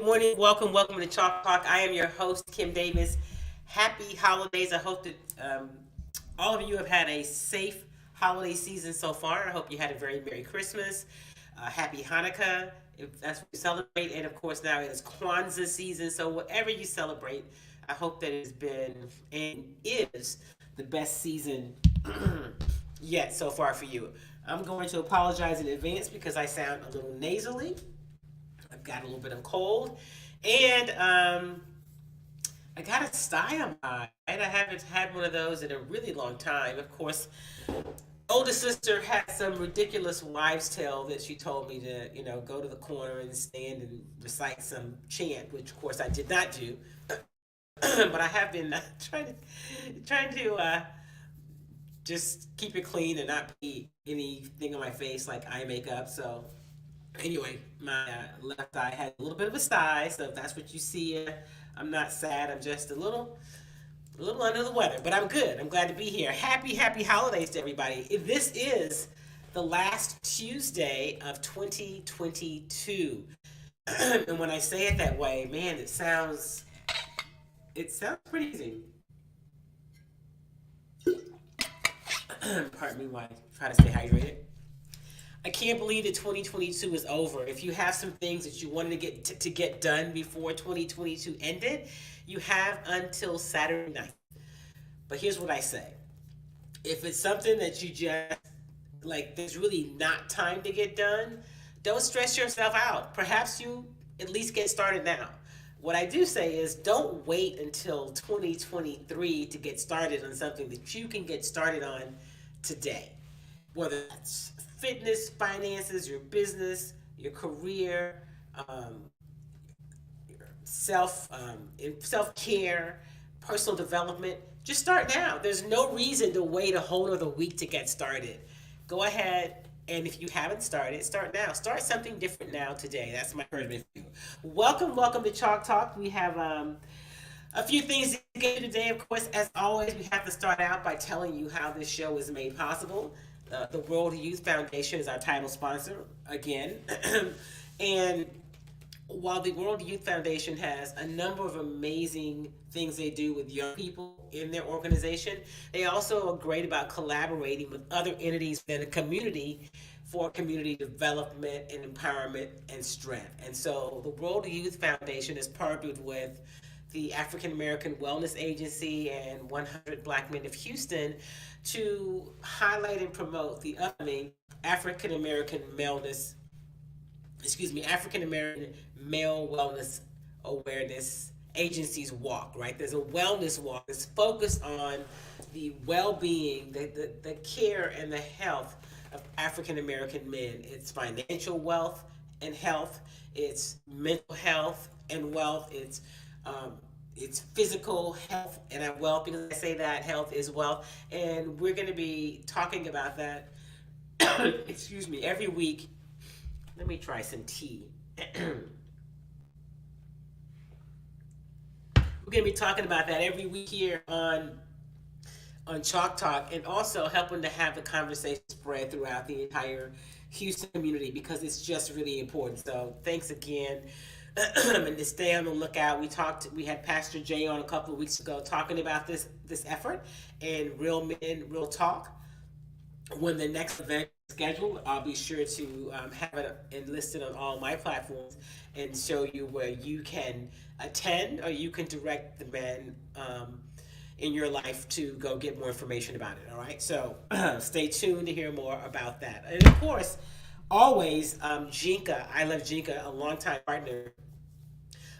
Good morning. Welcome to Chalk Talk. I am your host, Kim Davis. Happy holidays. I hope that all of you have had a safe holiday season so far. I hope you had a very Merry Christmas. Happy Hanukkah, if that's what you celebrate. And of course, now it is Kwanzaa season. So, whatever you celebrate, I hope that it has been and is the best season yet so far for you. I'm going to apologize in advance because I sound a little nasally. I've got a little bit of cold, and I got a sty on my eye. I haven't had one of those in a really long time. Of course, older sister had some ridiculous wives' tale that she told me to, go to the corner and stand and recite some chant, which of course I did not do. But I have been trying to just keep it clean and not put anything on my face like eye makeup. So anyway, my left eye had a little bit of a sty, so if that's what you see, I'm not sad. I'm just a little under the weather, but I'm good. I'm glad to be here. Happy holidays to everybody. This is the last Tuesday of 2022, and when I say it that way, man, it sounds pretty easy. Pardon me while I try to stay hydrated. I can't believe that 2022 is over. If you have some things that you wanted to get done before 2022 ended, you have until Saturday night. But here's what I say. If it's something that you just like there's really not time to get done, don't stress yourself out. Perhaps you at least get started now. What I do say is don't wait until 2023 to get started on something that you can get started on today, whether that's fitness, finances, your business, your career, um, your self care, personal development. Just start now. There's no reason to wait a whole other week to get started. Go ahead, and if you haven't started, start now. Start something different now today. That's my encouragement for you. Welcome to Chalk Talk. We have a few things to get to today. Of course, as always, we have to start out by telling you how this show is made possible. The World Youth Foundation is our title sponsor again. And while the World Youth Foundation has a number of amazing things they do with young people in their organization, they also are great about collaborating with other entities in the community for community development and empowerment and strength. And so the World Youth Foundation is partnered with the African American Wellness Agency and 100 Black Men of Houston to highlight and promote the upcoming African American maleness, African American Male Wellness Awareness Agency's walk, right? There's a wellness walk that's focused on the well being, the care, and the health of African American men. It's financial wealth and health, it's mental health and wealth, it's physical health and wealth, because I say that health is wealth. And we're going to be talking about that, every week. Let me try some tea. We're going to be talking about that every week here on Chalk Talk, and also helping to have the conversation spread throughout the entire Houston community, because it's just really important. So thanks again. And to stay on the lookout, we had Pastor Jay on a couple of weeks ago talking about this effort and Real Men Real Talk. When the next event is scheduled, I'll be sure to have it enlisted on all my platforms and show you where you can attend, or you can direct the men in your life to go get more information about it. All right, so stay tuned to hear more about that. And of course, always Jinka, I love Jinka, a longtime partner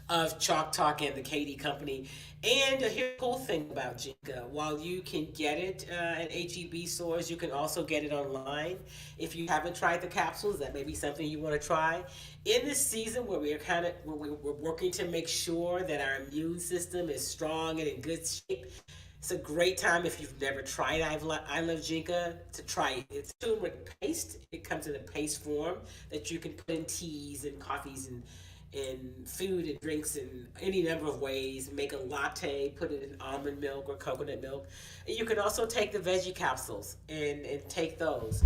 of Chalk Talk and the KD Company. And here's the cool thing about Jinka. While you can get it at HEB stores, you can also get it online. If you haven't tried the capsules, that may be something you want to try. In this season where we're working to make sure that our immune system is strong and in good shape, it's a great time, if you've never tried I Love Jinka, to try it. It's turmeric paste. It comes in a paste form that you can put in teas and coffees and in food and drinks in any number of ways. Make a latte, put it in almond milk or coconut milk. And you can also take the veggie capsules and take those.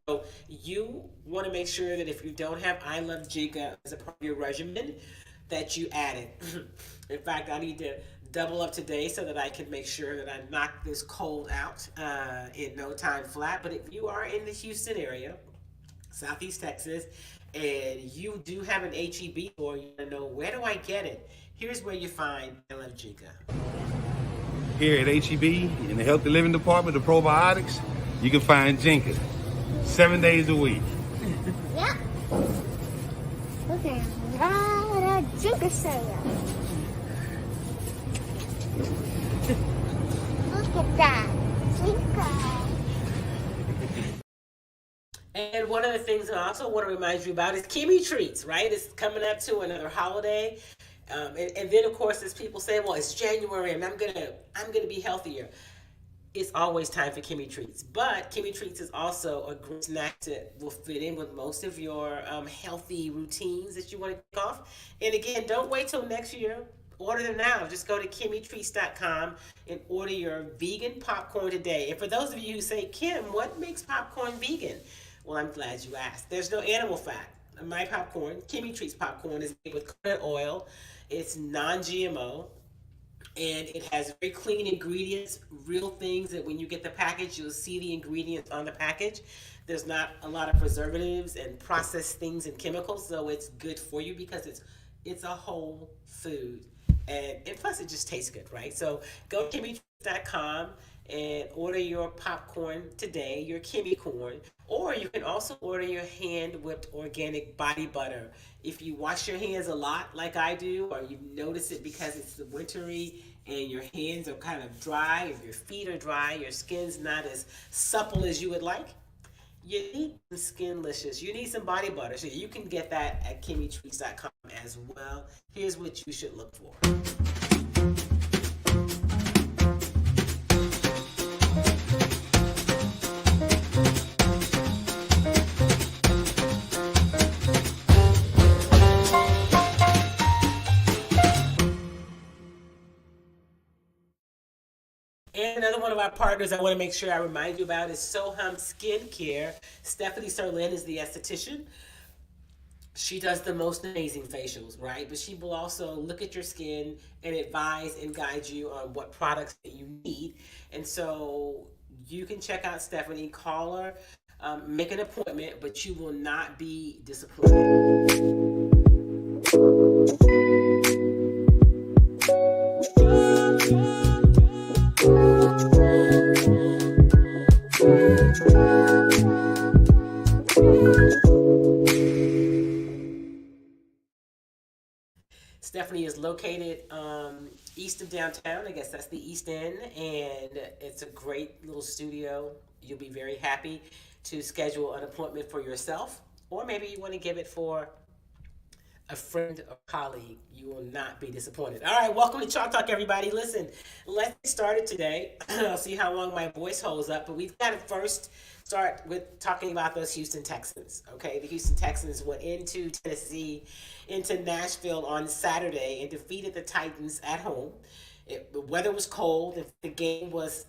So you want to make sure that if you don't have I Love Jinka as a part of your regimen, that you added. In fact, I need to double up today so that I can make sure that I knock this cold out in no time flat. But if you are in the Houston area, Southeast Texas, and you do have an HEB or you want to know where do I get it, here's where you find LF Jinka. Here at HEB in the Healthy Living Department, the probiotics, you can find Jinka 7 days a week. Yep. Look at that Jinka cereal. Look at that Jinka. And one of the things I also want to remind you about is Kimmy Treats, right? It's coming up to another holiday. And then of course as people say, well, it's January and I'm gonna be healthier. It's always time for Kimmy Treats. But Kimmy Treats is also a great snack that will fit in with most of your healthy routines that you want to kick off. And again, don't wait till next year. Order them now. Just go to KimmyTreats.com and order your vegan popcorn today. And for those of you who say, Kim, what makes popcorn vegan? Well, I'm glad you asked. There's no animal fat. My popcorn, Kimmy Treats popcorn, is made with coconut oil. It's non-GMO, and it has very clean ingredients, real things that when you get the package, you'll see the ingredients on the package. There's not a lot of preservatives and processed things and chemicals, so it's good for you because it's a whole food. And plus, it just tastes good, right? So go to KimmyTreats.com and order your popcorn today, your Kimmy corn. Or you can also order your hand-whipped organic body butter. If you wash your hands a lot like I do, or you notice it because it's the wintry and your hands are kind of dry, or your feet are dry, your skin's not as supple as you would like, you need some Skinlicious. You need some body butter. So you can get that at KimmyTreats.com as well. Here's what you should look for. And another one of our partners I want to make sure I remind you about is Soham Skincare. Stephanie Serlin is the esthetician. She does the most amazing facials, right? But she will also look at your skin and advise and guide you on what products that you need. And so you can check out Stephanie, call her, make an appointment, but you will not be disappointed. Stephanie is located east of downtown. I guess that's the East End, and it's a great little studio. You'll be very happy to schedule an appointment for yourself, or maybe you want to give it for a friend or colleague. You will not be disappointed. All right, welcome to Chalk Talk, everybody. Listen, let's get started today. I'll see how long my voice holds up, but we've got to first start with talking about those Houston Texans. Okay, the Houston Texans went into Tennessee, into Nashville on Saturday and defeated the Titans at home. The weather was cold, and the game was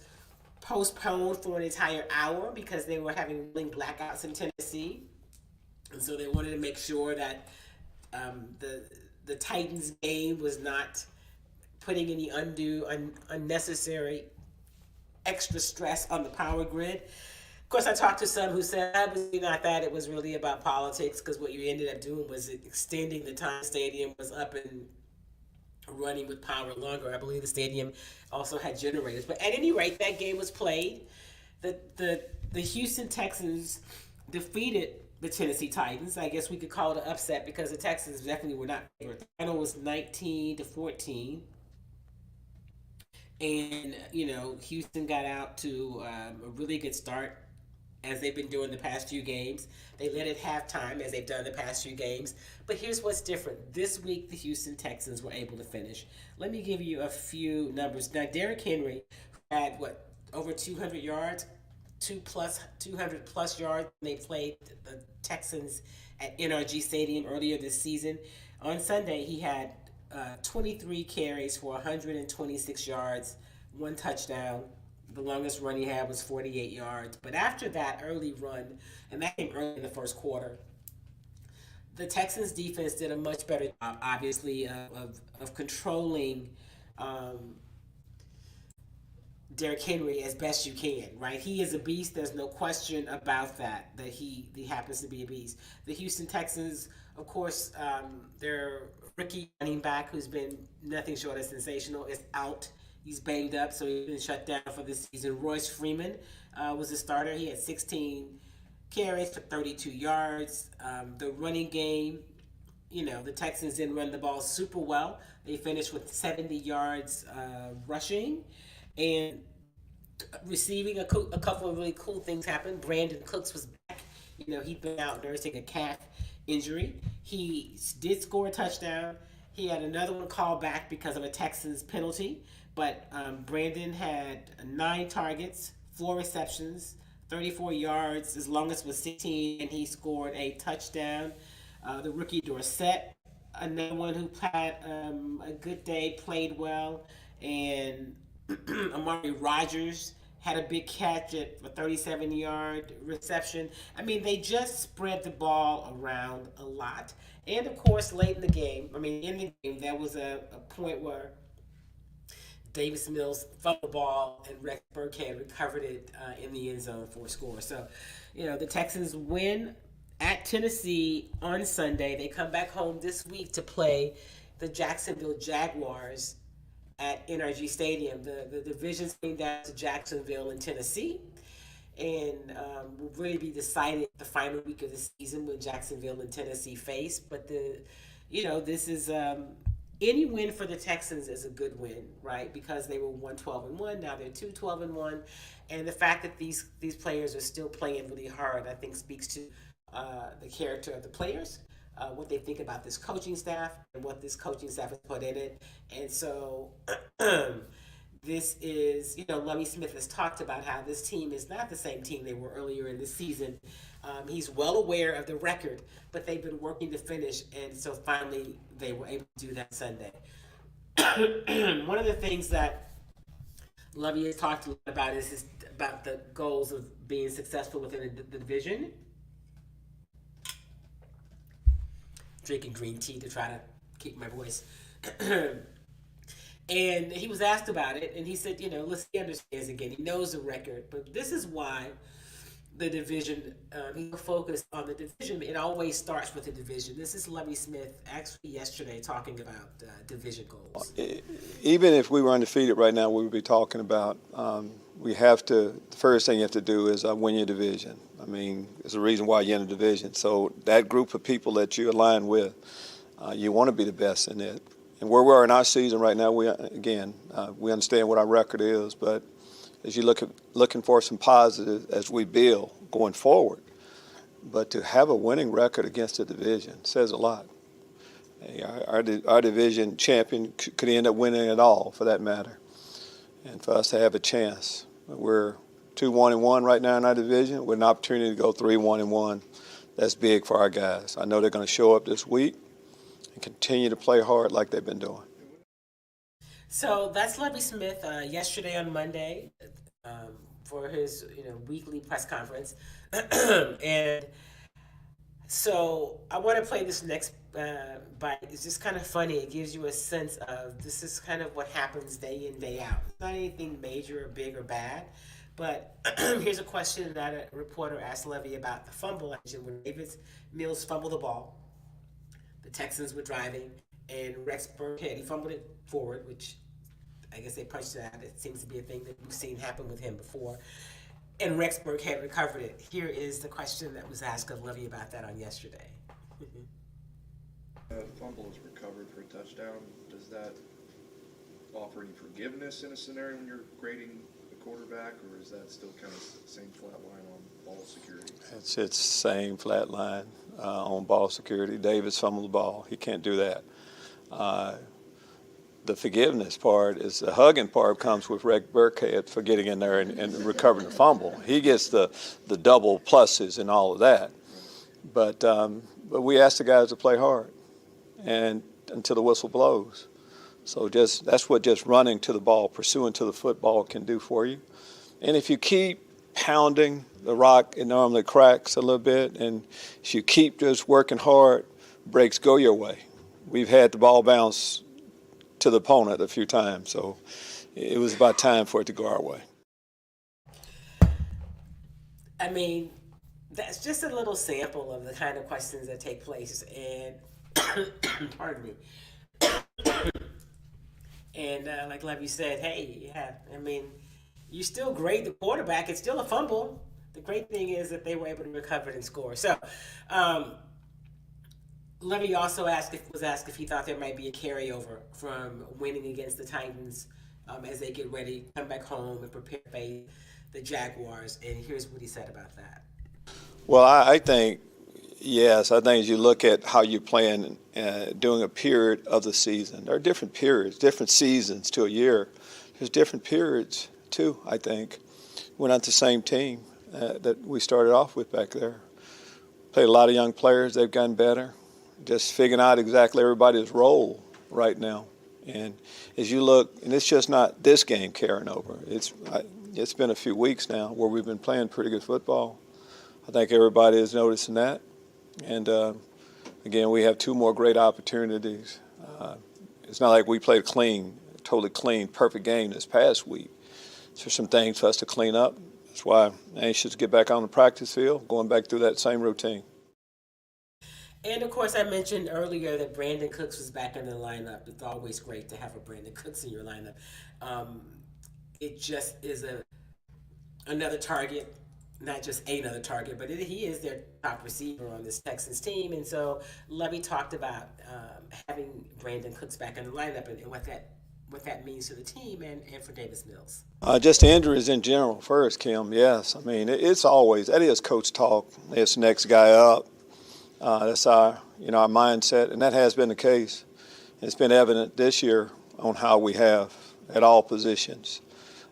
postponed for an entire hour because they were having rolling blackouts in Tennessee, and so they wanted to make sure that the Titans game was not putting any unnecessary extra stress on the power grid. Of course, I talked to some who said that was not that. It was really about politics, because what you ended up doing was extending the time the stadium was up and running with power longer. I believe the stadium also had generators. But at any rate, that game was played. The Houston Texans defeated the Tennessee Titans. I guess we could call it an upset because the Texans definitely were not favored. The final was 19-14. And, Houston got out to a really good start, as they've been doing the past few games. They led at halftime, as they've done the past few games. But here's what's different. This week, the Houston Texans were able to finish. Let me give you a few numbers. Now, Derrick Henry had, over 200 yards? 200 plus yards when they played the Texans at NRG Stadium earlier this season. On Sunday, he had 23 carries for 126 yards, one touchdown. The longest run he had was 48 yards. But after that early run, and that came early in the first quarter, the Texans defense did a much better job, obviously, of controlling Derrick Henry as best you can, right? He is a beast. There's no question about that. That he happens to be a beast. The Houston Texans, of course, their rookie running back, who's been nothing short of sensational, is out. He's banged up, so he's been shut down for this season. Royce Freeman was the starter. He had 16 carries for 32 yards. The running game, the Texans didn't run the ball super well. They finished with 70 yards rushing. And receiving, a couple of really cool things happened. Brandon Cooks was back. He'd been out nursing a calf injury. He did score a touchdown. He had another one called back because of a Texans penalty. But Brandon had 9 targets, 4 receptions, 34 yards, as long as it was 16, and he scored a touchdown. The rookie Dorsett, another one who had a good day, played well. And Amari Rogers had a big catch at a 37-yard reception. I mean, they just spread the ball around a lot. And, of course, late in the game, there was a point where Davis Mills fumbled the ball and Rex Burkhead recovered it in the end zone for a score. So, the Texans win at Tennessee on Sunday. They come back home this week to play the Jacksonville Jaguars at NRG Stadium. The division's going down to Jacksonville in Tennessee, and will really be decided the final week of the season when Jacksonville and Tennessee face. But this is any win for the Texans is a good win, right? Because they were 1-12-1, now they're 2-12-1, and the fact that these players are still playing really hard, I think, speaks to the character of the players. What they think about this coaching staff and what this coaching staff has put in it. And so this is, Lovie Smith has talked about how this team is not the same team they were earlier in the season. He's well aware of the record, but they've been working to finish, and so finally they were able to do that Sunday. One of the things that Lovie has talked a lot about is about the goals of being successful within the division. Drinking green tea to try to keep my voice. And he was asked about it, and he said, listen, he understands again. He knows the record, but this is why the division, he focused on the division. It always starts with the division. This is Lovie Smith actually yesterday talking about division goals. Even if we were undefeated right now, we would be talking about the first thing you have to do is win your division. I mean, there's a reason why you're in a division. So that group of people that you align with, you want to be the best in it. And where we are in our season right now, we understand what our record is, but as you looking for some positive as we build going forward, but to have a winning record against the division says a lot. Hey, our division champion could end up winning it all, for that matter. And for us to have a chance, we're 2-1-1 right now in our division with an opportunity to go 3-1-1. That's big for our guys. I know they're going to show up this week and continue to play hard like they've been doing. So that's Lovie Smith yesterday on Monday for his weekly press conference. And so I want to play this next bite. It's just kind of funny. It gives you a sense of this is kind of what happens day in, day out. It's not anything major or big or bad. But here's a question that a reporter asked Lovie about the fumble action when Davis Mills fumbled the ball. The Texans were driving, and Rex Burkhead, he fumbled it forward, which I guess they punched it out. It seems to be a thing that we've seen happen with him before. And Rex Burkhead recovered it. Here is the question that was asked of Lovie about that on yesterday. The fumble is recovered for a touchdown. Does that offer any forgiveness in a scenario when you're grading the quarterback, or is that still kind of same flat line on ball security? It's same flat line on ball security. Davis fumbled the ball. He can't do that. The forgiveness part is the hugging part comes with Rex Burkhead for getting in there and recovering the fumble. He gets the double pluses and all of that. But we ask the guys to play hard and until the whistle blows. So that's what just running to the ball, pursuing to the football can do for you. And if you keep pounding the rock, it normally cracks a little bit. And if you keep just working hard, breaks go your way. We've had the ball bounce to the opponent a few times, so it was about time for it to go our way. I mean, that's just a little sample of the kind of questions that take place, and pardon me. And like Lovie said, hey, yeah, I mean, you still grade the quarterback. It's still a fumble. The great thing is that they were able to recover it and score. So, Lovie also was asked if he thought there might be a carryover from winning against the Titans as they get ready, come back home and prepare to face the Jaguars. And here's what he said about that. Well, I think, yes, I think as you look at how you're playing during a period of the season, there are different periods, different seasons to a year. There's different periods, too, I think. We're not the same team that we started off with back there. Played a lot of young players. They've gotten better. Just figuring out exactly everybody's role right now. And as you look, and it's just not this game carrying over. It's been a few weeks now where we've been playing pretty good football. I think everybody is noticing that. And, again, we have two more great opportunities. It's not like we played totally clean, perfect game this past week. So there's some things for us to clean up. That's why I'm anxious to get back on the practice field, going back through that same routine. And, of course, I mentioned earlier that Brandon Cooks was back in the lineup. It's always great to have a Brandon Cooks in your lineup. It just is another target, not just another target, but he is their top receiver on this Texans team. And so Lovie talked about having Brandon Cooks back in the lineup and what that means to the team and for Davis Mills. Just injuries in general first, Kim, yes. I mean, that is coach talk. It's next guy up. That's our mindset, and that has been the case. It's been evident this year on how we have at all positions.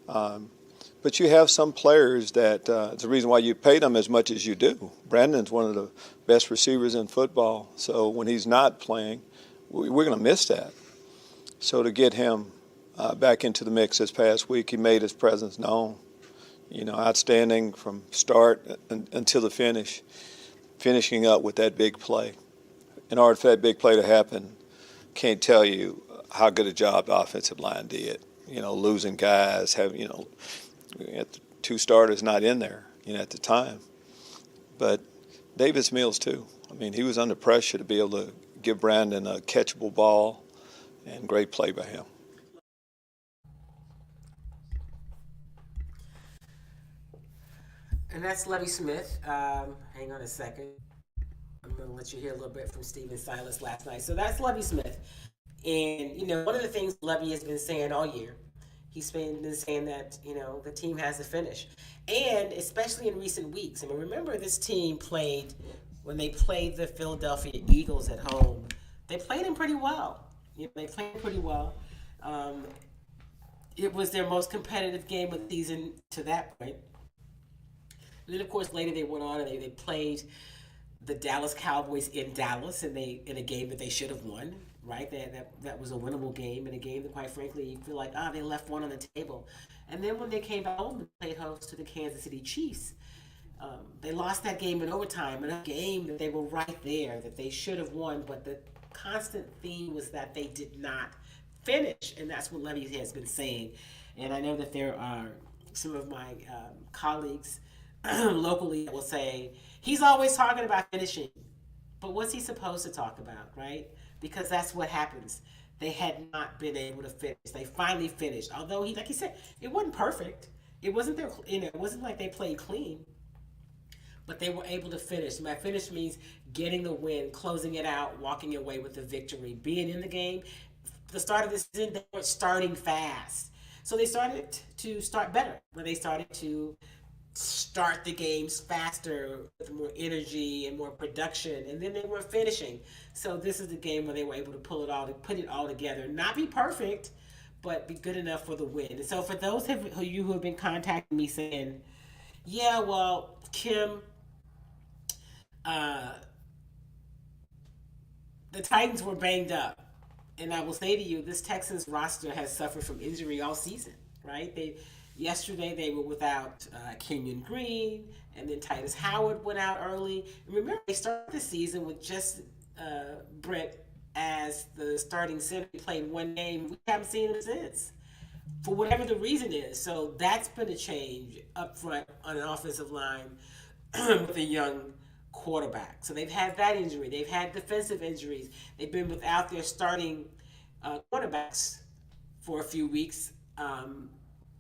But you have some players that it's the reason why you pay them as much as you do. Brandon's one of the best receivers in football, so when he's not playing, we're going to miss that. So to get him back into the mix this past week, he made his presence known. Outstanding from start until the finish. Finishing up with that big play. In order for that big play to happen, can't tell you how good a job the offensive line did. Losing guys, two starters not in there, at the time. But Davis Mills too. I mean, he was under pressure to be able to give Brandon a catchable ball, and great play by him. And that's Lovie Smith. Hang on a second. I'm going to let you hear a little bit from Steven Silas last night. So that's Lovie Smith. And, one of the things Lovie has been saying all year, he's been saying that, the team has to finish. And especially in recent weeks. I mean, remember this team when they played the Philadelphia Eagles at home, they played them pretty well. They played pretty well. It was their most competitive game of the season to that point. And then, of course, later they went on and they played the Dallas Cowboys in Dallas in a game that they should have won, right? That was a winnable game, in a game that, quite frankly, you feel like, they left one on the table. And then when they came back home and played host to the Kansas City Chiefs, they lost that game in overtime, in a game that they were right there, that they should have won, but the constant theme was that they did not finish, and that's what Lovie has been saying. And I know that there are some of my colleagues locally that will say, he's always talking about finishing. But what's he supposed to talk about, right? Because that's what happens. They had not been able to finish. They finally finished. Although, like he said, it wasn't perfect. It wasn't it wasn't like they played clean. But they were able to finish. My finish means getting the win, closing it out, walking away with the victory, being in the game. The start of the season, they were starting fast. So they started to start better. When they started to start the games faster with more energy and more production, and then they were finishing. So this is the game where they were able to put it all together, not be perfect, but be good enough for the win. And so for those of you who have been contacting me saying, yeah, well, Kim, the Titans were banged up, and I will say to you, this Texans roster has suffered from injury all season, right? Yesterday they were without Kenyon Green, and then Titus Howard went out early. And remember, they started the season with just Brent as the starting center. He played one game. We haven't seen him since, for whatever the reason is. So that's been a change up front on an offensive line with a young quarterback. So they've had that injury. They've had defensive injuries. They've been without their starting quarterbacks for a few weeks.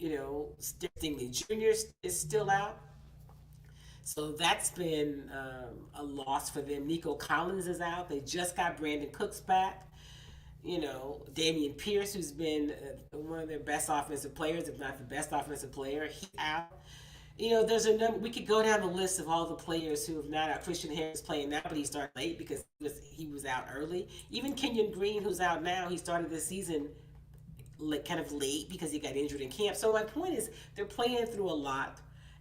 Stingley Jr. is still out. So that's been a loss for them. Nico Collins is out. They just got Brandon Cooks back. Damian Pierce, who's been one of their best offensive players, if not the best offensive player, he's out. There's a number. We could go down the list of all the players who have not out. Christian Harris playing now, but he started late because he was out early. Even Kenyon Green, who's out now, he started this season kind of late because he got injured in camp. So my point is, they're playing through a lot.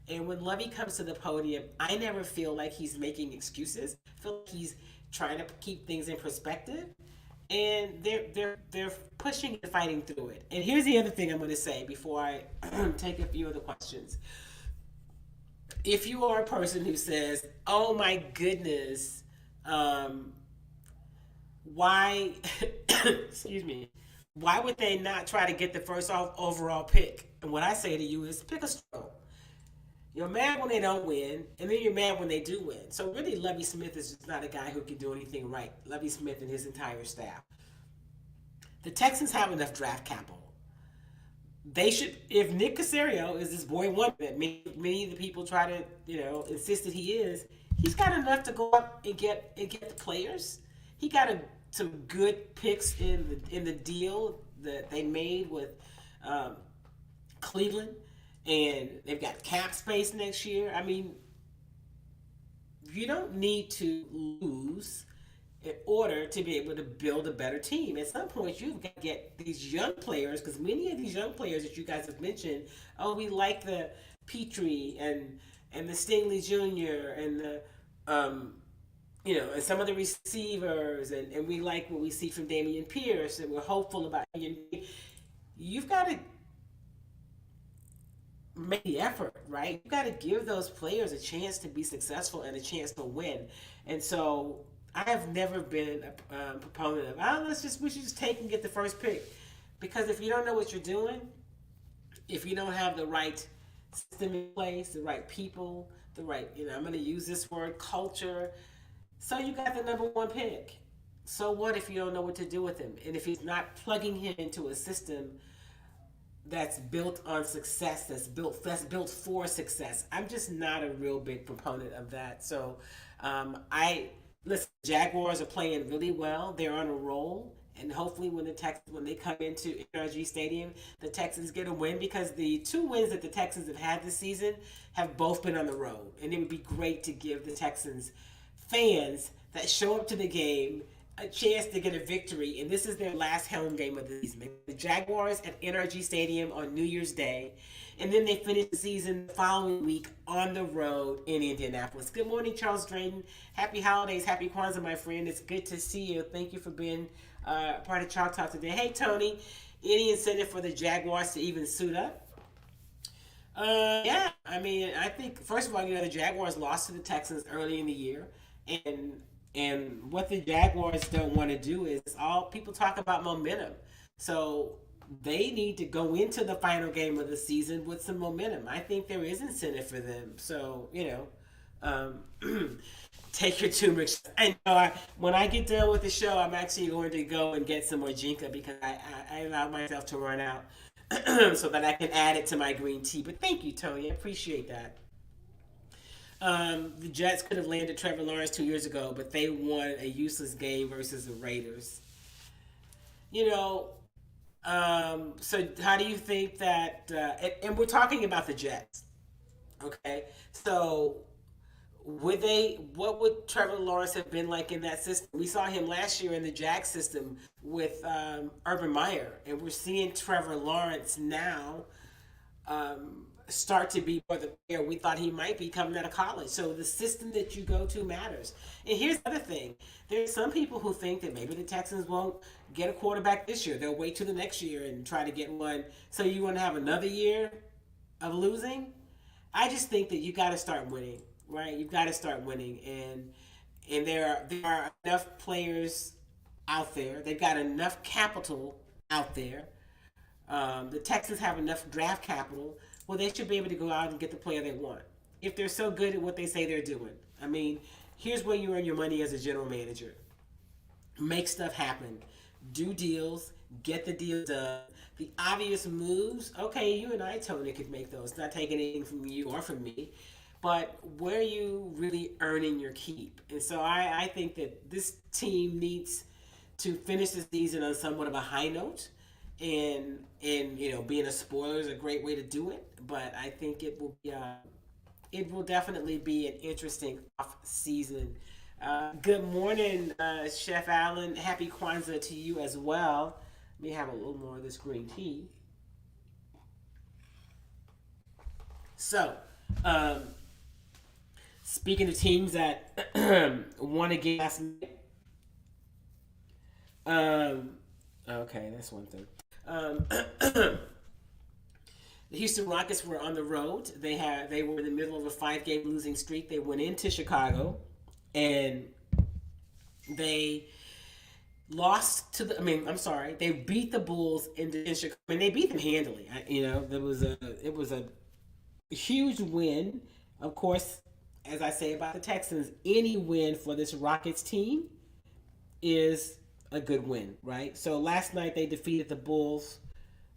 And when Lovie comes to the podium, I never feel like he's making excuses. I feel like he's trying to keep things in perspective. And they're pushing and fighting through it. And here's the other thing I'm going to say before I take a few of the questions. If you are a person who says, "Oh my goodness, why?" excuse me. Why would they not try to get the first overall pick? And what I say to you is, pick a struggle. You're mad when they don't win, and then you're mad when they do win. So really, Lovie Smith is just not a guy who can do anything right. Lovie Smith and his entire staff. The Texans have enough draft capital. They should, if Nick Caserio is this boy wonder that many of the people try to, insist that he is, he's got enough to go up and get the players. He got some good picks in the deal that they made with Cleveland. And they've got cap space next year. I mean, you don't need to lose in order to be able to build a better team. At some point, you've got to get these young players, because many of these young players that you guys have mentioned, we like the Petrie and the Stingley Jr. and the and some of the receivers, and we like what we see from Damian Pierce, and we're hopeful about you've got to make the effort, right? You got to give those players a chance to be successful and a chance to win. And so I have never been a proponent of, we should just take and get the first pick. Because if you don't know what you're doing, if you don't have the right system in place, the right people, the right, I'm going to use this word, culture. So you got the number one pick. So what if you don't know what to do with him? And if he's not plugging him into a system that's built on success, that's built for success. I'm just not a real big proponent of that. So listen, Jaguars are playing really well. They're on a roll. And hopefully when they come into NRG Stadium, the Texans get a win, because the 2 wins that the Texans have had this season have both been on the road. And it would be great to give the Texans fans that show up to the game a chance to get a victory, and this is their last home game of the season. The Jaguars at NRG Stadium on New Year's Day, and then they finish the season the following week on the road in Indianapolis. Good morning, Charles Drayton. Happy holidays, happy Kwanzaa, my friend. It's good to see you. Thank you for being part of Chalk Talk today. Hey, Tony, any incentive for the Jaguars to even suit up? Yeah, I mean, I think, first of all, the Jaguars lost to the Texans early in the year, and what the Jaguars don't want to do is, all people talk about momentum. So they need to go into the final game of the season with some momentum. I think there is incentive for them. So, take your turmeric. I know when I get done with the show, I'm actually going to go and get some more Jinka, because I allowed myself to run out so that I can add it to my green tea. But thank you, Tony. I appreciate that. The Jets could have landed Trevor Lawrence 2 years ago, but they won a useless game versus the Raiders. So how do you think that, and we're talking about the Jets, okay? So what would Trevor Lawrence have been like in that system? We saw him last year in the Jags system with Urban Meyer, and we're seeing Trevor Lawrence now start to be more the player we thought he might be coming out of college. So the system that you go to matters. And here's the other thing. There's some people who think that maybe the Texans won't get a quarterback this year. They'll wait till the next year and try to get one. So you want to have another year of losing? I just think that you got to start winning, right? You've got to start winning. and there are enough players out there. They've got enough capital out there. The Texans have enough draft capital. Well, they should be able to go out and get the player they want if they're so good at what they say they're doing. I mean, here's where you earn your money as a general manager. Make stuff happen. Do deals. Get the deal done. The obvious moves, okay, you and I, Tony, could make those. Not taking anything from you or from me. But where are you really earning your keep? And so I think that this team needs to finish the season on somewhat of a high note. And being a spoiler is a great way to do it. But I think it will definitely be an interesting off season. Good morning, Chef Allen. Happy Kwanzaa to you as well. Let me have a little more of this green tea. So, speaking of teams that won a game last night. Okay, that's one thing. The Houston Rockets were on the road. They were in the middle of a 5-game losing streak. They went into Chicago, and they lost to they beat the Bulls in Chicago. I mean, they beat them handily. It was a huge win. Of course, as I say about the Texans, any win for this Rockets team is a good win, right? So last night they defeated the Bulls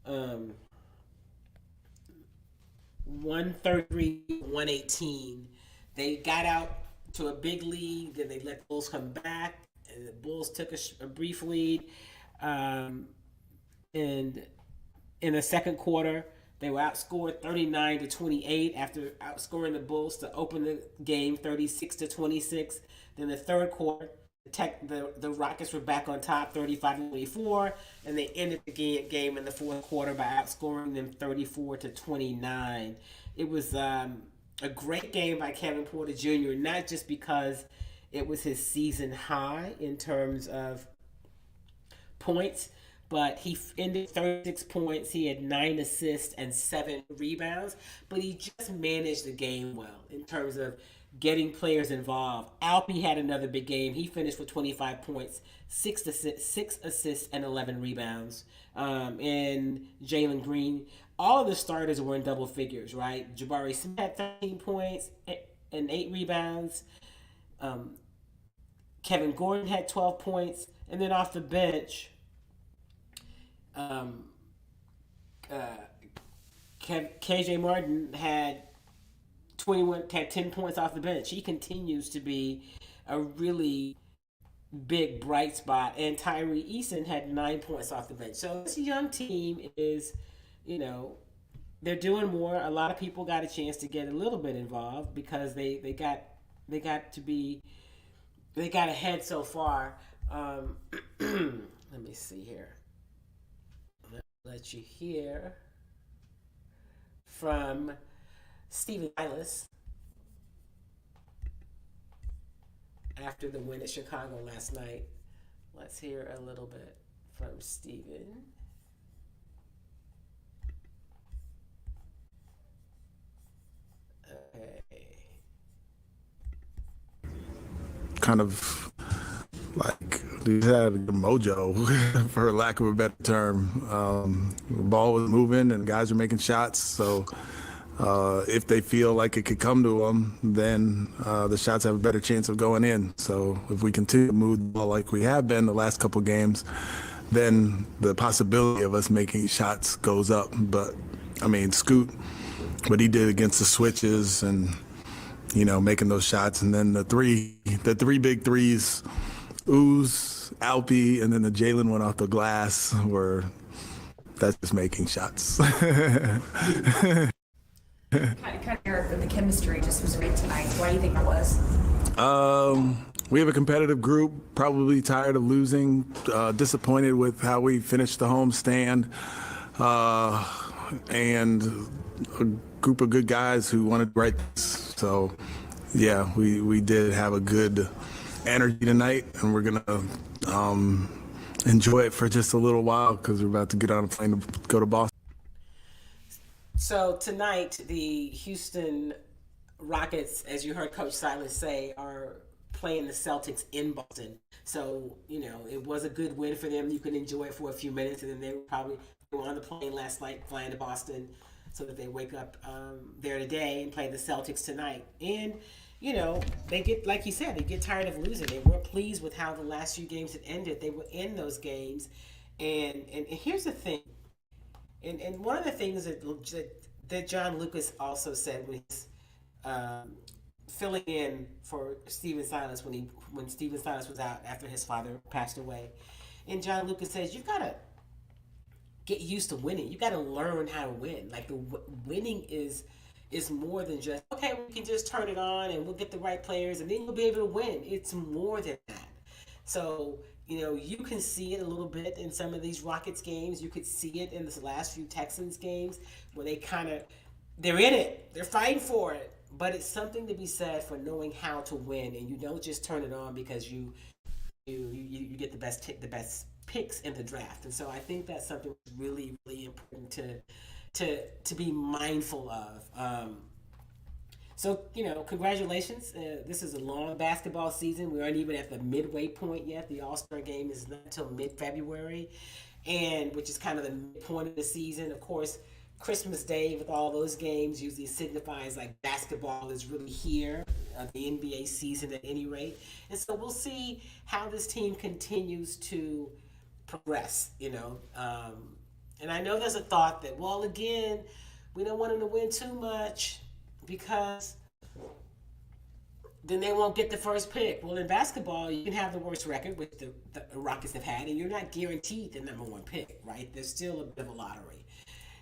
133-118. They got out to a big lead, then they let the Bulls come back, and the Bulls took a brief lead. And in the second quarter, they were outscored 39-28 after outscoring the Bulls to open the game 36-26. Then the third quarter, the Rockets were back on top 35-24, and they ended the game in the fourth quarter by outscoring them 34-29. It was a great game by Kevin Porter Jr., not just because it was his season high in terms of points, but he ended 36 points. He had 9 assists and 7 rebounds, but he just managed the game well in terms of getting players involved. Alpi had another big game. He finished with 25 points, 6 assists, and 11 rebounds. And Jalen Green, all of the starters were in double figures, right? Jabari Smith had 13 points and 8 rebounds. Kevin Gordon had 12 points. And then off the bench, KJ Martin had 10 points off the bench. He continues to be a really big bright spot. And Tyree Eason had 9 points off the bench. So this young team is, they're doing more. A lot of people got a chance to get a little bit involved because they got ahead so far. Let me see here. Let you hear from Stephen Silas after the win at Chicago last night. Let's hear a little bit from Stephen. Okay. Kind of like we had a mojo, for lack of a better term. The ball was moving and guys were making shots. So if they feel like it could come to them, then the shots have a better chance of going in. So if we continue to move the ball like we have been the last couple games, then the possibility of us making shots goes up. But I mean, Scoot, what he did against the switches and making those shots, and then the three big threes, Ooze, Alpi, and then the Jalen one off the glass that's just making shots. Kind of the chemistry just was great tonight. Why do you think that was? We have a competitive group, probably tired of losing, disappointed with how we finished the home stand, and a group of good guys who wanted to write this. So, yeah, we did have a good energy tonight, and we're going to enjoy it for just a little while because we're about to get on a plane to go to Boston. So tonight, the Houston Rockets, as you heard Coach Silas say, are playing the Celtics in Boston. So, it was a good win for them. You could enjoy it for a few minutes, and then they were on the plane last night flying to Boston so that they wake up there today and play the Celtics tonight. And, they get, like you said, they get tired of losing. They weren't pleased with how the last few games had ended. They were in those games. And here's the thing. And one of the things that John Lucas also said when he's filling in for Stephen Silas when Stephen Silas was out after his father passed away. And John Lucas says, you've got to get used to winning. You got to learn how to win. Like winning is more than just, okay, we can just turn it on and we'll get the right players and then you'll be able to win. It's more than that. So, you can see it a little bit in some of these Rockets games. You could see it in the last few Texans games where they're in it. They're fighting for it. But it's something to be said for knowing how to win, and you don't just turn it on because you get the best picks in the draft. And so I think that's something really, really important to be mindful of. So, congratulations. This is a long basketball season. We aren't even at the midway point yet. The All-Star game is not until mid-February, which is kind of the midpoint of the season. Of course, Christmas Day with all those games usually signifies like basketball is really here, the NBA season at any rate. And so we'll see how this team continues to progress, And I know there's a thought that, well, again, we don't want them to win too much because then they won't get the first pick. Well, in basketball, you can have the worst record, which the Rockets have had, and you're not guaranteed the number one pick, right? There's still a bit of a lottery.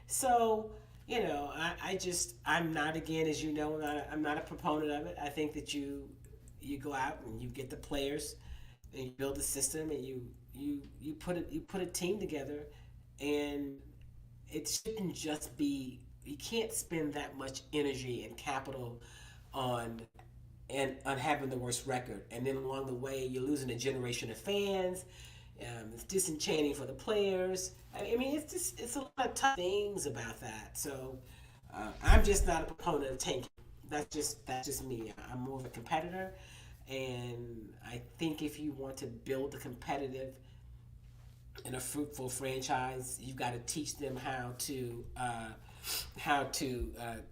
So, I'm not, again, as you know, I'm not a proponent of it. I think that you go out and you get the players and you build a system and you put a team together, and it shouldn't just be, you can't spend that much energy and capital on having the worst record, and then along the way you're losing a generation of fans. It's disenchanting for the players. I mean, it's a lot of tough things about that. So I'm just not a proponent of tanking. That's just me. I'm more of a competitor, and I think if you want to build a competitive and a fruitful franchise, you've got to teach them how to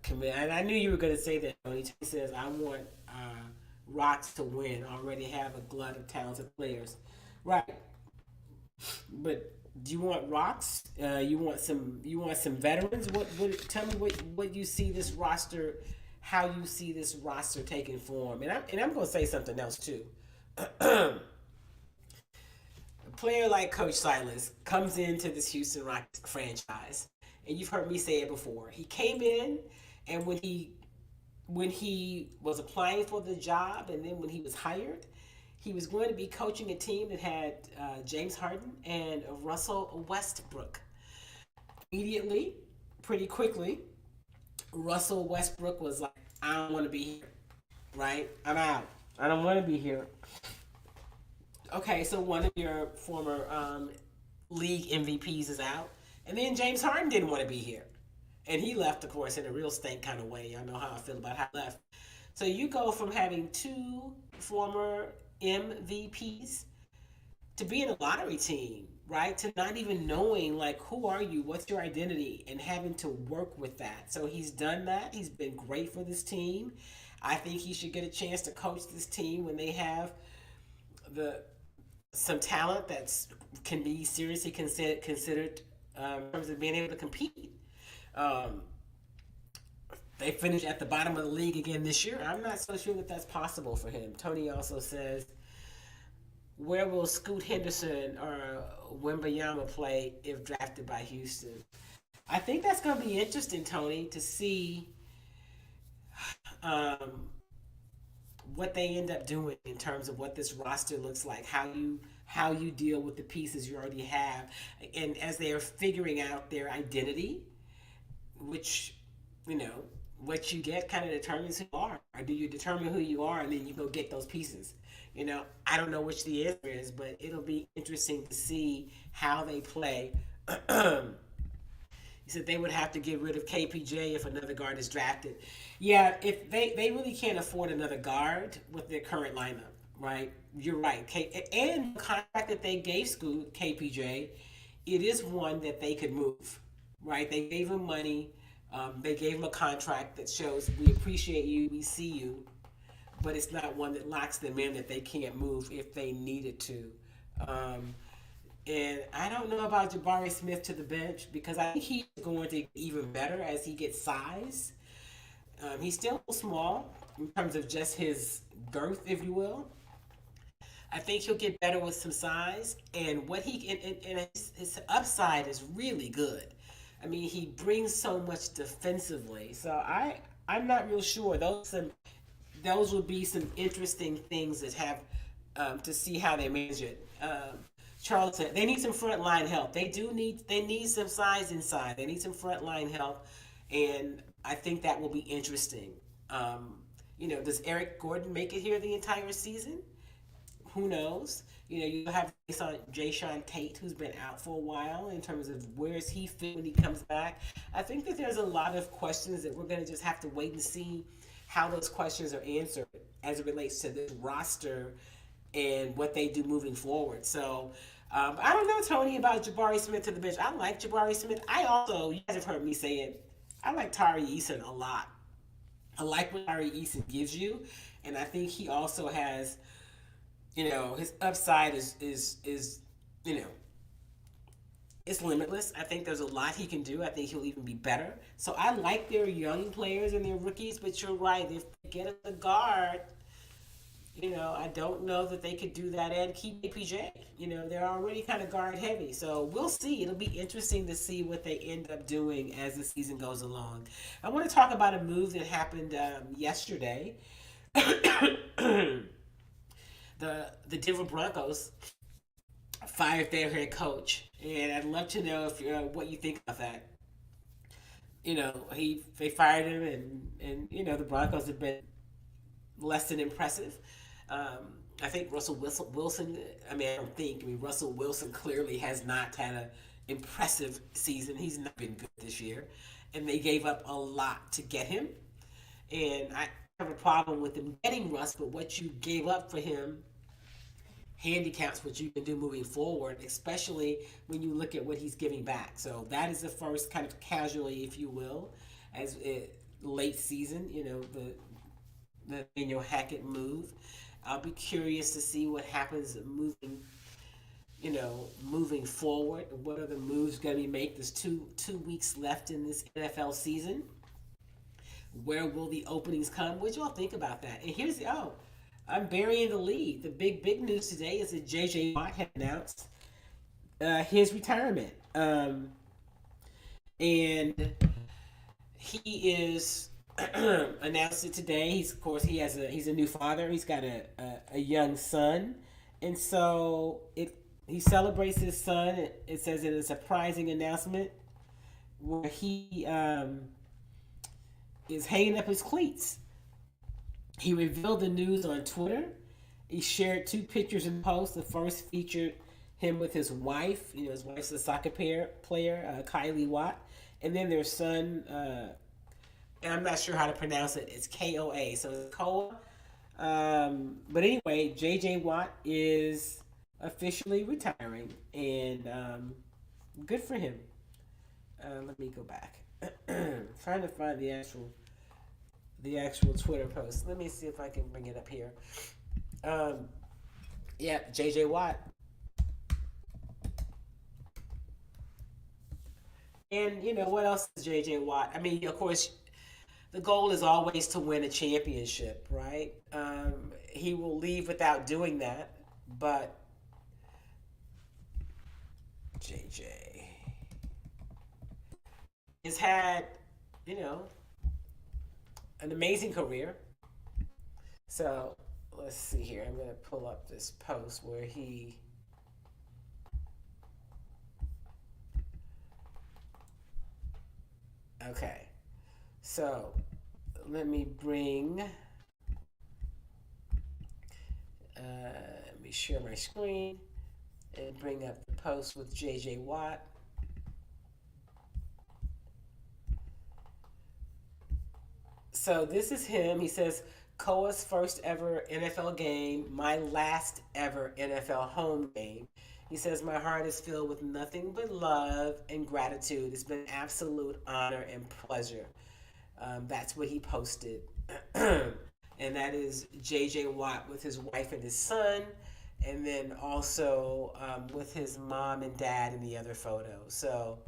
commit. And I knew you were going to say that. When he says, "I want Rocks to win," already have a glut of talented players, right? But do you want Rocks? You want some veterans? What? Tell me what you see this roster, how you see this roster taking form. And I'm going to say something else too. A player like Coach Silas comes into this Houston Rockets franchise, and you've heard me say it before. He came in, and when he was applying for the job, and then when he was hired, he was going to be coaching a team that had James Harden and Russell Westbrook. Immediately, pretty quickly, Russell Westbrook was like, I don't want to be here, right? I'm out. I don't want to be here. Okay, so one of your former league MVPs is out. And then James Harden didn't want to be here. And he left, of course, in a real stank kind of way. Y'all know how I feel about how he left. So you go from having two former MVPs to being a lottery team, right? To not even knowing, like, who are you? What's your identity? And having to work with that. So he's done that. He's been great for this team. I think he should get a chance to coach this team when they have some talent that can be seriously considered in terms of being able to compete. They finished at the bottom of the league again this year. I'm not so sure that that's possible for him. Tony also says, where will Scoot Henderson or Wembanyama play if drafted by Houston? I think that's going to be interesting, Tony, to see what they end up doing in terms of what this roster looks like, how you deal with the pieces you already have, and as they are figuring out their identity, which, what you get kind of determines who you are. Or do you determine who you are and then you go get those pieces? I don't know which the answer is, but it'll be interesting to see how they play. He said they would have to get rid of KPJ if another guard is drafted. Yeah, if they really can't afford another guard with their current lineup. right? You're right. And the contract that they gave Scoot, KPJ, it is one that they could move, right? They gave him money. They gave him a contract that shows we appreciate you, we see you, but it's not one that locks them in that they can't move if they needed to. Um, and I don't know about Jabari Smith to the bench because I think he's going to get even better as he gets size. He's still small in terms of just his girth, if you will. I think he'll get better with some size, and what he and his upside is really good. I mean, he brings so much defensively. So I'm not real sure. Those would be some interesting things that have to see how they manage it. Charles said they need some front line help. They need some size inside. They need some front line help, and I think that will be interesting. Does Eric Gordon make it here the entire season? Who knows? You have Jayshawn Tate, who's been out for a while in terms of where's he fit when he comes back. I think that there's a lot of questions that we're going to just have to wait and see how those questions are answered as it relates to this roster and what they do moving forward. So I don't know, Tony, about Jabari Smith to the bench. I like Jabari Smith. You guys have heard me say it, I like Tari Eason a lot. I like what Tari Eason gives you, and I think he also has, his upside is it's limitless. I think there's a lot he can do. I think he'll even be better. So I like their young players and their rookies, but you're right. If they get a guard, I don't know that they could do that and keep APJ. They're already kind of guard heavy. So we'll see. It'll be interesting to see what they end up doing as the season goes along. I want to talk about a move that happened yesterday. The Denver Broncos fired their head coach, and I'd love to know if what you think of that. They fired him, and the Broncos have been less than impressive. I think Russell Wilson. Russell Wilson clearly has not had an impressive season. He's not been good this year, and they gave up a lot to get him. And I have a problem with them getting Russ, but what you gave up for him handicaps what you can do moving forward, especially when you look at what he's giving back. So that is the first kind of casualty, if you will, as late season. The Daniel Hackett move. I'll be curious to see what happens moving forward. What are the moves going to be made? There's two weeks left in this NFL season. Where will the openings come? What y'all think about that? And I'm burying the lead. The big news today is that J.J. Watt had announced his retirement. And he is announced it today. He's a new father. He's got a young son. And so he celebrates his son. It says in a surprising announcement where he is hanging up his cleats. He revealed the news on Twitter. He shared 2 pictures and posts. The first featured him with his wife. His wife's a soccer player, Kylie Watt. And then their son, and I'm not sure how to pronounce it. It's Koa. So it's Koa. But anyway, J.J. Watt is officially retiring. And good for him. Let me go back. Trying to find the actual Twitter post. Let me see if I can bring it up here. J.J. Watt. And what else is J.J. Watt? Of course, the goal is always to win a championship, right? He will leave without doing that, but J.J. has had, an amazing career. So let's see here. I'm going to pull up this post where he okay. So let me share my screen and bring up the post with J.J. Watt. So this is him. He says, Koa's first ever NFL game, my last ever NFL home game. He says, my heart is filled with nothing but love and gratitude. It's been an absolute honor and pleasure. That's what he posted. And that is JJ Watt with his wife and his son, and then also with his mom and dad in the other photo. So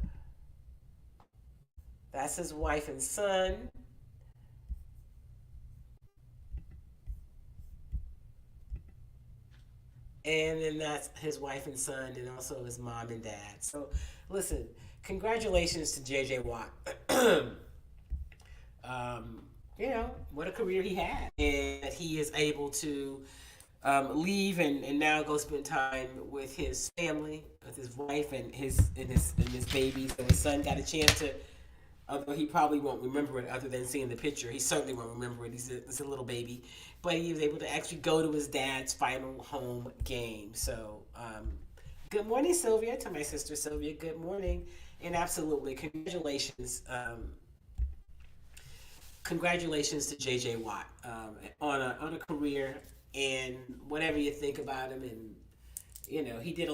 that's his wife and son. And then that's his wife and son, and also his mom and dad. So, listen, congratulations to JJ Watt. What a career he had, and that he is able to leave and now go spend time with his family, with his wife and his baby. So his son got a chance to, although he probably won't remember it other than seeing the picture. He certainly won't remember it. He's a little baby. But he was able to actually go to his dad's final home game. So, good morning, Sylvia, to my sister Sylvia. Good morning. And absolutely, congratulations to JJ Watt on a career, and whatever you think about him, and he did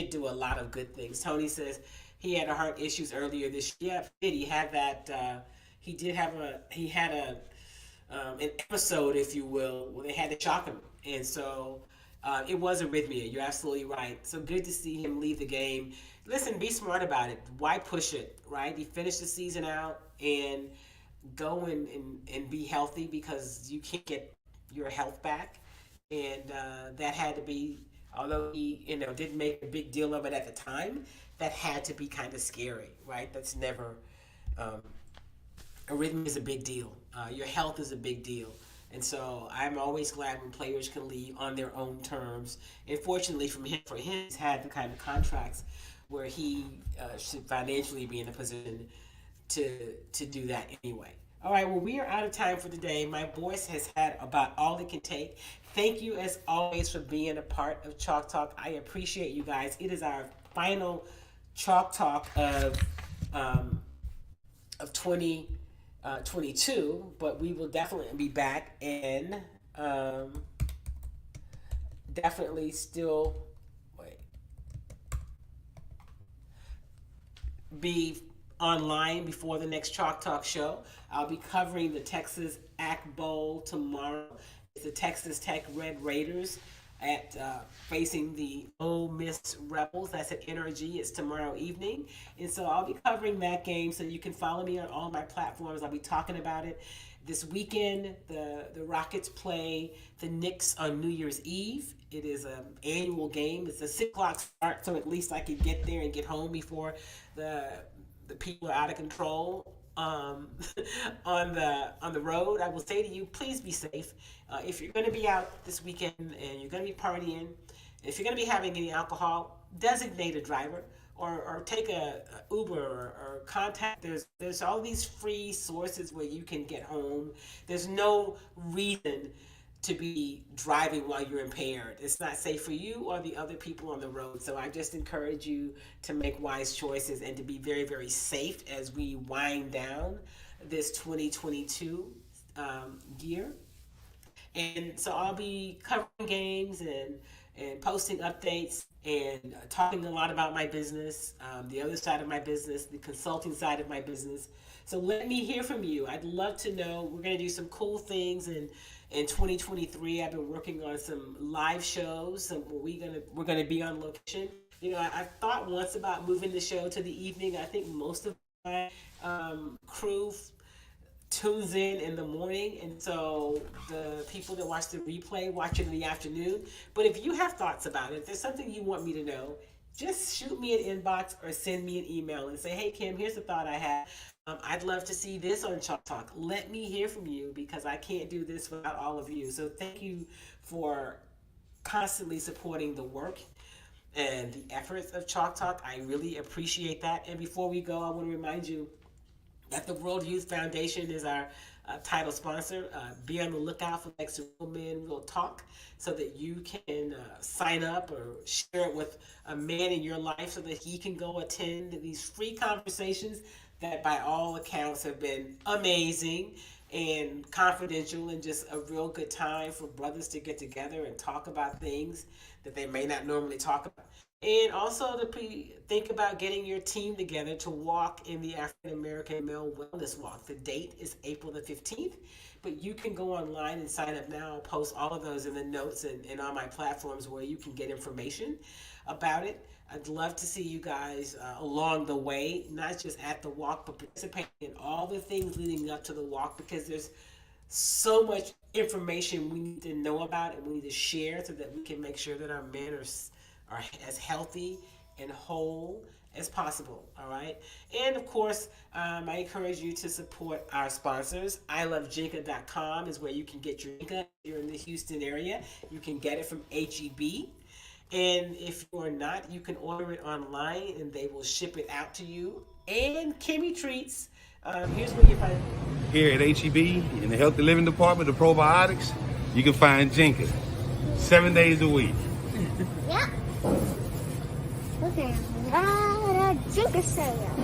do a lot of good things. Tony says he had heart issues earlier this year. Yeah, he had that. He had an episode, if you will, where they had to shock him, and so it was arrhythmia. You're absolutely right. So good to see him leave the game. Listen, be smart about it. Why push it, right? He finished the season out and go and be healthy, because you can't get your health back, and that had to be, although he didn't make a big deal of it at the time, that had to be kind of scary, right? That's never arrhythmia is a big deal. Your health is a big deal. And so I'm always glad when players can leave on their own terms. And fortunately for him, he's had the kind of contracts where he should financially be in a position to do that anyway. All right, well, we are out of time for today. My voice has had about all it can take. Thank you, as always, for being a part of Chalk Talk. I appreciate you guys. It is our final Chalk Talk of 2022, but we will definitely be back and definitely still be online before the next Chalk Talk show. I'll be covering the Texas Ack Bowl tomorrow. It's the Texas Tech Red Raiders at facing the Ole Miss Rebels. That's at NRG. It's tomorrow evening. And so I'll be covering that game, so you can follow me on all my platforms. I'll be talking about it. This weekend, the Rockets play the Knicks on New Year's Eve. It is an annual game. It's a 6 o'clock start, so at least I can get there and get home before the people are out of control on the road. I will say to you, please be safe. If you're going to be out this weekend and you're going to be partying, if you're going to be having any alcohol, designate a driver or take a Uber or contact. There's all these free sources where you can get home. There's no reason to be driving while you're impaired. It's not safe for you or the other people on the road. So I just encourage you to make wise choices and to be very, very safe as we wind down this 2022 year. And so I'll be covering games and posting updates and talking a lot about my business, the other side of my business, the consulting side of my business. So let me hear from you. I'd love to know. We're going to do some cool things in 2023. I've been working on some live shows. We're gonna be on location. I thought once about moving the show to the evening. I think most of my crew tunes in the morning, and so the people that watch the replay watch it in the afternoon. But if you have thoughts about it, if there's something you want me to know, just shoot me an inbox or send me an email and say, hey Kim, here's the thought I had. I'd love to see this on Chalk Talk. Let me hear from you, because I can't do this without all of you. So thank you for constantly supporting the work and the efforts of Chalk Talk. I really appreciate that. And before we go, I want to remind you that the World Youth Foundation is our title sponsor. Be on the lookout for Next Real Men Real Talk, so that you can sign up or share it with a man in your life so that he can go attend these free conversations that by all accounts have been amazing. and confidential and just a real good time for brothers to get together and talk about things that they may not normally talk about. And also to think about getting your team together to walk in the African American Male Wellness Walk. The date is April the 15th, but you can go online and sign up now. I'll post all of those in the notes and on my platforms where you can get information about it. I'd love to see you guys along the way, not just at the walk, but participating in all the things leading up to the walk, because there's so much information we need to know about and we need to share so that we can make sure that our men are as healthy and whole as possible. All right. And of course, I encourage you to support our sponsors. ilovejinka.com is where you can get your Jinka. If you're in the Houston area, you can get it from HEB. And if you're not, you can order it online and they will ship it out to you. And Kimmy Treats, here's where you find it. Here at HEB, in the Healthy Living Department, the probiotics, you can find Jinka 7 days a week. Yep. Look at a lot of Jinka sale.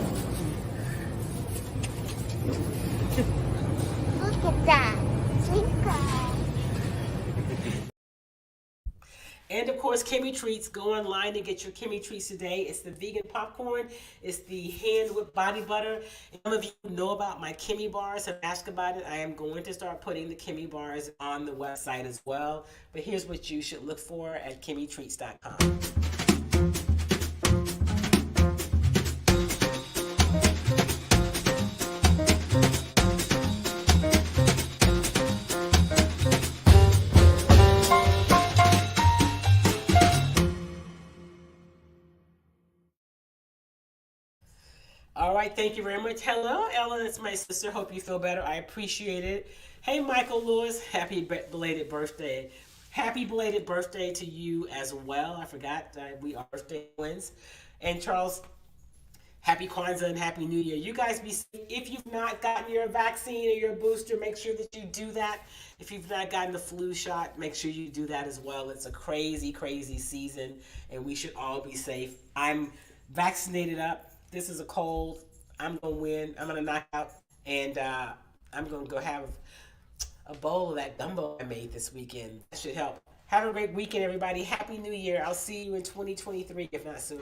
Look at that. Jinka. And of course, Kimmy Treats. Go online and get your Kimmy Treats today. It's the vegan popcorn. It's the hand whipped body butter. And some of you know about my Kimmy bars have asked about it. I am going to start putting the Kimmy bars on the website as well. But here's what you should look for at KimmyTreats.com. All right, thank you very much. Hello, Ella. It's my sister. Hope you feel better. I appreciate it. Hey, Michael Lewis. Happy belated birthday. Happy belated birthday to you as well. I forgot we are birthday twins. And Charles, happy Kwanzaa and happy New Year. You guys be safe. If you've not gotten your vaccine or your booster, make sure that you do that. If you've not gotten the flu shot, make sure you do that as well. It's a crazy, crazy season, and we should all be safe. I'm vaccinated up. This is a cold. I'm going to win. I'm going to knock out. And I'm going to go have a bowl of that gumbo I made this weekend. That should help. Have a great weekend, everybody. Happy New Year. I'll see you in 2023, if not sooner.